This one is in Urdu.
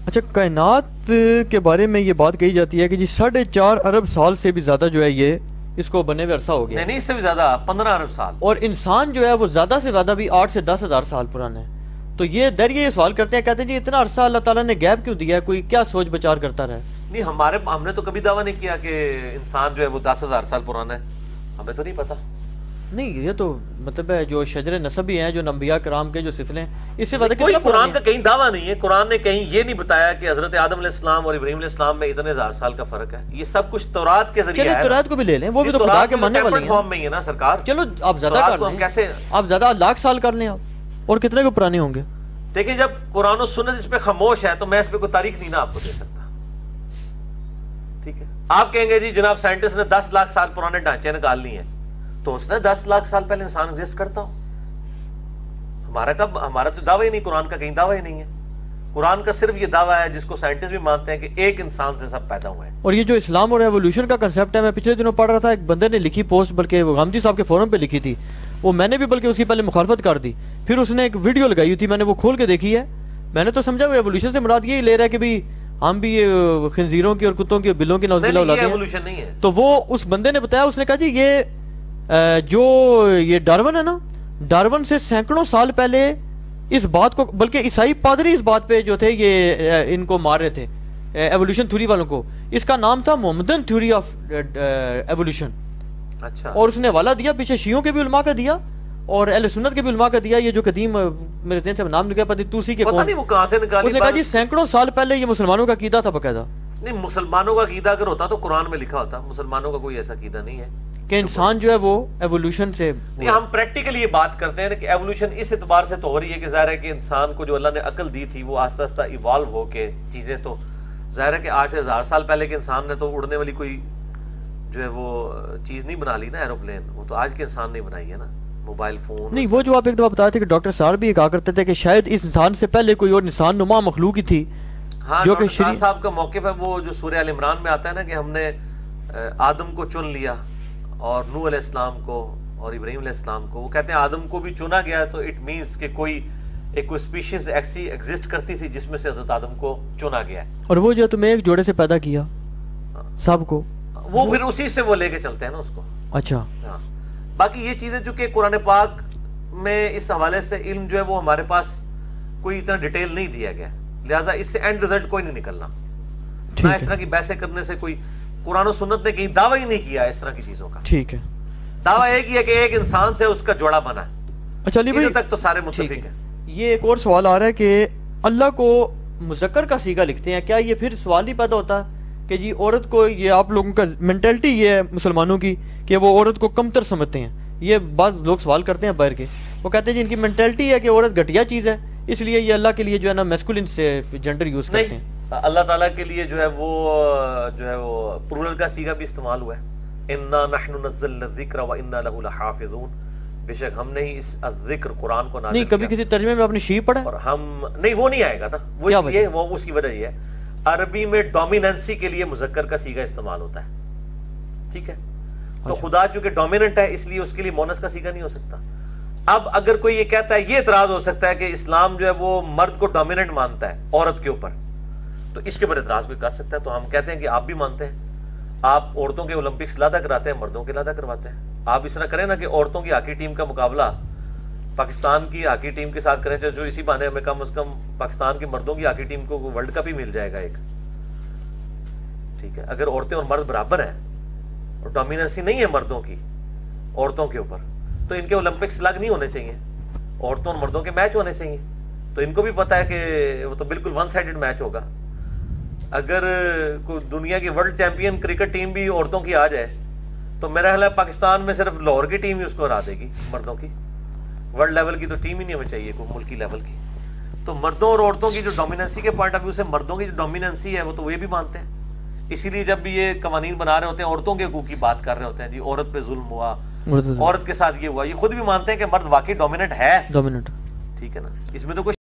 اچھا، کائنات کے بارے میں یہ بات کہی جاتی ہے کہ جی 4.5 ارب سال سے بھی زیادہ جو ہے یہ اس کو بنے ہوئے عرصہ ہو گیا. نہیں اس سے بھی زیادہ 15 ارب سال. اور انسان جو ہے وہ زیادہ سے زیادہ بھی 8 سے 10 ہزار سال پرانا ہے. تو یہ یہ سوال کرتے ہیں، کہتے ہیں جی اتنا عرصہ اللہ تعالیٰ نے گیپ کیوں دیا ہے؟ کوئی کیا سوچ بچار کرتا رہا؟ نہیں ہم نے تو کبھی دعویٰ نہیں کیا کہ انسان جو ہے وہ 10,000 سال پرانا ہے. ہمیں تو نہیں پتا. نہیں یہ تو مطلب ہے جو شجر نسبی ہیں، جو انبیاء کرام کے جو سلسلے ہیں، اس سے کوئی قرآن کا کہیں دعویٰ نہیں ہے. قرآن نے کہیں یہ نہیں بتایا کہ حضرت آدم علیہ السلام اور ابراہیم علیہ السلام میں اتنے ہزار سال کا فرق ہے. یہ سب کچھ تورات کے ذریعے ہے. تورات کو بھی لے لیں، وہ بھی تو خدا کے ماننے والے ہیں. فارم میں ہی ہے نا سرکار. چلو آپ زیادہ کر لیں، کیسے آپ زیادہ لاکھ سال کر لیں آپ، اور کتنے کو پرانے ہوں گے؟ دیکھیں جب قرآن و سنت اس پہ خاموش ہے تو میں اس پہ کوئی تاریخ نہیں نا آپ کو دے سکتا. ٹھیک ہے، آپ کہیں گے جی جناب سائنٹسٹ نے 10 لاکھ سال پرانے ڈھانچے نکال لی ہیں، تو اس نے 10 لاکھ سال پہلے انسان ایگزسٹ کرتا ہو. ہمارا تو دعویٰ ہی نہیں، قرآن کا کہیں دعویٰ ہی نہیں ہے. قرآن کا صرف یہ دعویٰ ہے جس کو سائنٹسٹ بھی مانتے ہیں کہ ایک انسان سے سب پیدا ہوئے ہیں. اور یہ جو اسلام اور ایوولوشن کا کنسیپٹ ہے، میں پچھلے دنوں پڑھ رہا تھا، ایک بندے نے لکھی پوسٹ، بلکہ غامدی صاحب کے فورم پہ لکھی تھی، وہ میں نے بھی بلکہ اس کی پہلے مخالفت کر دی، پھر اس نے ایک ویڈیو لگائی تھی، میں نے وہ کھول کے دیکھی ہے. میں نے تو سمجھا وہ ایوولوشن سے مراد یہی لے رہا ہے کہ بھی ہم بھی یہ خنزیروں کی اور کتوں کی اور بلوں کی نوز باللہ اولاد ہیں. تو وہ اس بندے نے بتایا، اس نے کہا جی یہ جو یہ ڈارون ہے نا، ڈارون سے سینکڑوں سال پہلے اس بات کو، بلکہ عیسائی پادری اس بات پہ جو تھے یہ ان کو مار رہے تھے ایوولوشن تھیوری والوں کو. اس کا نام تھا محمدن تھیوری آف ایوولوشن. اچھا. اور اس نے حوالہ دیا پیچھے شیعوں کے بھی علماء کا دیا اور اہل سنت کے بھی علماء کا دیا. یہ جو قدیم میرے ذہن سے نام نکلا پتہ توسی کے پتہ نہیں وہ کہاں سے نکالی. اس نے کہا جی سینکڑوں سال پہلے یہ مسلمانوں کا عقیدہ تھا باقاعدہ. نہیں مسلمانوں کا عقیدہ اگر ہوتا تو قرآن میں لکھا ہوتا. مسلمانوں کا کوئی ایسا عقیدہ نہیں ہے کہ انسان جو ہے وہ ایوولوشن سے. نہیں ہم پریکٹیکلی یہ بات کرتے ہیں کہ ایوولوشن اس اعتبار سے تو ہو رہی ہے کہ ظاہر ہے کہ انسان کو جو اللہ نے عقل دی تھی وہ آہستہ آہستہ ایوالو ہو کے چیزیں، تو ظاہر ہے کہ 8 سے 1000 سال پہلے کے انسان نے تو اڑنے والی کوئی جو ہے وہ چیز نہیں بنا لی نا، ایروپلین. وہ تو آج کے انسان نے بنائی ہے نا، موبائل فون. نہیں وہ جو آپ ایک دفعہ بتاتے تھے کہ ڈاکٹر صاحب بھی کہا کرتے تھے کہ شاید اس انسان سے پہلے کوئی اور انسان نما مخلوق ہی تھی. ہاں جو کہ شاہ صاحب کا موقف ہے وہ جو سورہ ال عمران میں آتا ہے نا کہ ہم نے آدم کو چن لیا اور نوح علیہ السلام کو اور ابراہیم علیہ السلام کو. وہ کہتے ہیں آدم کو بھی چنا گیا تو اٹ مینس کہ کوئی اسپیشیز ایسی ایگزسٹ کرتی تھی جس میں سے حضرت آدم کو چنا گیا ہے. اور وہ جو تمہیں ایک جوڑے سے پیدا کیا سب کو، وہ پھر اسی سے وہ لے کے چلتے ہیں نا اس کو. اچھا ہاں. باقی یہ چیزیں چونکہ قرآن پاک میں اس حوالے سے علم جو ہے وہ ہمارے پاس کوئی اتنا ڈیٹیل نہیں دیا گیا، لہٰذا اس سے اینڈ رزلٹ کوئی نہیں نکلنا. نہ اس طرح کی بحثیں کرنے سے کوئی قرآن و سنت نے کہیں دعویٰ ہی نہیں کیا اس طرح کی چیزوں کا. ٹھیک ہے، دعویٰ ایک ہی ہے کہ ایک انسان سے اس کا جوڑا بنا ہے. اچھا علی بھائی تک تو سارے متفق ہیں. یہ ایک اور سوال آ رہا ہے کہ اللہ کو مذکر کا صیغہ لکھتے ہیں، کیا یہ پھر سوال ہی پیدا ہوتا کہ جی عورت کو، یہ آپ لوگوں کا مینٹلٹی یہ ہے مسلمانوں کی کہ وہ عورت کو کمتر سمجھتے ہیں. یہ بعض لوگ سوال کرتے ہیں باہر کے، وہ کہتے ہیں جی ان کی مینٹلٹی ہے کہ عورت گھٹیا چیز ہے، اس لیے یہ اللہ کے لیے جو ہے نا میسکولن سے جنڈر یوز کرتے ہیں. اللہ تعالیٰ کے لیے جو ہے وہ پلورل کا صیغہ بھی استعمال ہوا ہے. انا نحن نزلنا الذکر وانا له لحافظون. بے شک ہم نے ہی اس ذکر قرآن کو نازل کیا. نہیں کبھی کسی ترجمے میں اپنے شی پڑھا اور ہم نہیں، وہ نہیں آئے گا نا. وہ اس کی وجہ یہ ہے عربی میں ڈومیننسی کے لیے مذکر کا صیغہ استعمال ہوتا ہے. ٹھیک ہے، تو خدا چونکہ ڈومیننٹ ہے اس لیے اس کے لیے مونس کا صیغہ نہیں ہو سکتا. اب اگر کوئی یہ کہتا ہے، یہ اعتراض ہو سکتا ہے کہ اسلام جو ہے وہ مرد کو ڈومیننٹ مانتا ہے عورت کے اوپر، تو اس کے اوپر اعتراض بھی کر سکتا ہے. تو ہم کہتے ہیں کہ آپ بھی مانتے ہیں، آپ عورتوں کے اولمپکس لادا کراتے ہیں، مردوں کے لادا کرواتے ہیں. آپ اس طرح کریں نا کہ عورتوں کی ہاکی ٹیم کا مقابلہ پاکستان کی ہاکی ٹیم کے ساتھ کریں، جو اسی بہانے ہمیں کم از کم پاکستان کی مردوں کی ہاکی ٹیم کو ورلڈ کپ ہی مل جائے گا ایک. ٹھیک ہے، اگر عورتیں اور مرد برابر ہیں اور ڈومیننسی نہیں ہے مردوں کی عورتوں کے اوپر، تو ان کے اولمپکس الگ نہیں ہونے چاہیے، عورتوں اور مردوں کے میچ ہونے چاہیے. تو ان کو بھی پتا ہے کہ وہ تو بالکل ون سائیڈڈ میچ ہوگا. اگر کوئی دنیا کی ورلڈ چیمپئن کرکٹ ٹیم بھی عورتوں کی آ جائے تو میرا خیال ہے پاکستان میں صرف لاہور کی ٹیم ہی اس کو ہرا دے گی. مردوں کی ورلڈ لیول کی تو ٹیم ہی نہیں ہمیں چاہیے کوئی ملکی لیول کی. تو مردوں اور عورتوں کی جو ڈومیننسی کے پوائنٹ آف ویو سے مردوں کی جو ڈومیننسی ہے وہ تو یہ بھی مانتے ہیں. اسی لیے جب بھی یہ قوانین بنا رہے ہوتے ہیں عورتوں کے حقوق کی بات کر رہے ہوتے ہیں، جی عورت پہ ظلم ہوا، عورت کے ساتھ یہ ہوا، یہ خود بھی مانتے ہیں کہ مرد واقعی ڈومیننٹ ہے. ڈومیننٹ. ٹھیک ہے نا، اس میں تو کوئی